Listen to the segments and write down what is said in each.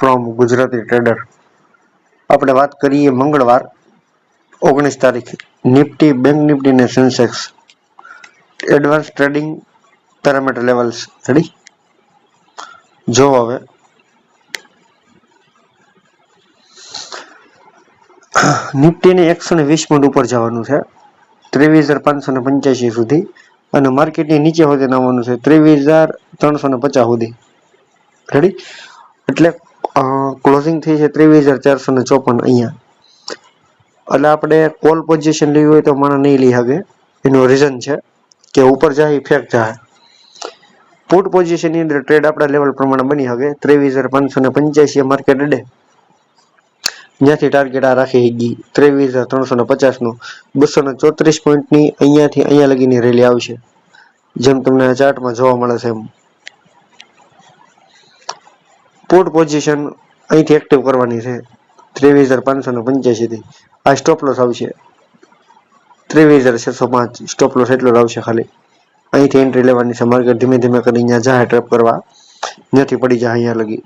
From Gujarati trader. આપણે વાત કરીએ મંગળવાર 19 તારીખ નિફ્ટી, બેંક નિફ્ટી ને Sensex advance trading parameter levels ready. જો હવે નિફ્ટીને 120 પોઈન્ટ ઉપર જવાનું છે 23,585 સુધી અને માર્કેટની નીચે સુધી આવવાનું છે 23,350 સુધી રેડી। એટલે ક્લોઝિંગ થઈ છે 23,454 અહીંયા। એટલે આપણે કોલ પોઝિશન લેવી હોય તો મને નહીં લઈ શકે, એનું રીઝન છે કે ઉપર જાય ફેક જાય। પુટ પોઝિશન ની અંદર ટ્રેડ આપણા લેવલ પ્રમાણે બની શકે 23,585 માર્કેટ અડે જ્યાંથી ટાર્ગેટ આ રાખી ગઈ 23,350 નું 234 પોઈન્ટની અહીંયાથી અહીંયા લગીની રેલી આવશે, જેમ તમને ચાર્ટમાં જોવા મળે છે એમ। પુટ પોઝિશન અહીંથી એક્ટિવ કરવાની છે 23,585 થી। આ સ્ટોપ લોસ આવશે 23,605 સ્ટોપ લોસ એટલો આવશે ખાલી। અહીંથી એન્ટ્રી લેવાની છે, માર્કેટ ધીમે ધીમે કરી અહીંયા જાય ટ્રેપ કરવા, ત્યાંથી પડી જાય અહીંયા લગી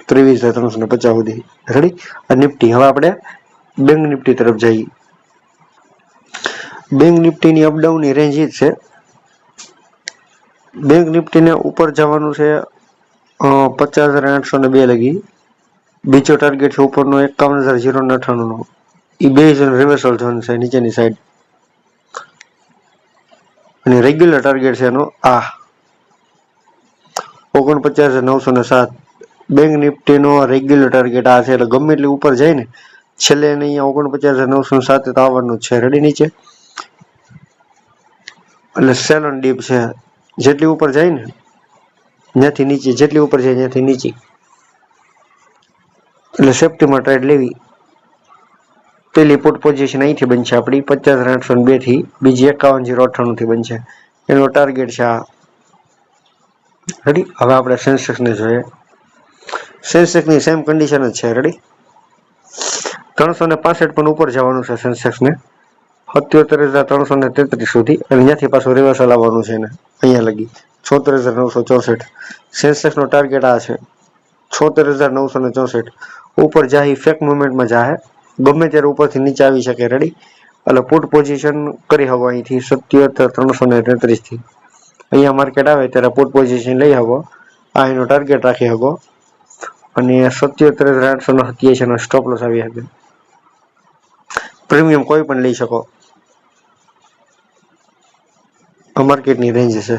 23,350 સુધી રેડી। નિફ્ટી હવે આપણે બેંક નિફ્ટી તરફ જઈએ। બેંક નિફ્ટીની અપડાઉનની રેન્જ જ છે। બેંક નિફ્ટીને ઉપર જવાનું છે 50,802 લગી। બીજો ટાર્ગેટ છે ઉપરનો 51,098 નો, એ બે રિવર્સલ ઝોન છે નીચેની સાઈડ, અને રેગ્યુલર ટાર્ગેટ છે એનો આ 49,907। બેંક નિફ્ટીનો રેગ્યુલર ટાર્ગેટ આ છે, એટલે ગમે એટલી ઉપર જાય ને છેલ્લે એને અહીંયા 49,907 તો આવવાનું જ છે રેડી નીચે। એટલે સેલ ઓન ડીપ છે, જેટલી ઉપર જાય ને ત્યાંથી નીચે, જેટલી ઉપર જાય ત્યાંથી નીચે, એટલે સેફ્ટીમાં ટ્રેડ લેવી। પેલી પુટ પોઝિશન અહીંથી બનશે આપણી 50,802 થી, બીજી 51,098 થી બનશે, એનો ટાર્ગેટ છે આ રેડી। હવે આપણે સેન્સેક્સ ને જોઈએ। સેન્સેક્સ ની સેમ કન્ડિશન જ છે રેડી। 365 પણ ઉપર જવાનું છે સેન્સેક્સ ને 77,333 સુધી, અને ત્યાંથી પાછું રિવર્સલ આવવાનું છે એને અહીંયા લગી 76,964। સેન્સેક્સ નો ટાર્ગેટ આ છે 76,964। ઉપર જાય ફેક મુવમેન્ટમાં જાય, ગમે ત્યારે ઉપરથી નીચે આવી શકે રેડી। એટલે પુટ પોઝિશન કરી હવો અહીંથી 77,333 થી અહીંયા માર્કેટ આવે ત્યારે પુટ પોઝિશન લઈ હવો, આ એનો ટાર્ગેટ રાખી હકો, અને 77,887 નો સ્ટોપ લોસ આવી શકે। પ્રીમિયમ કોઈ પણ લઈ શકો, માર્કેટની રેન્જ છે।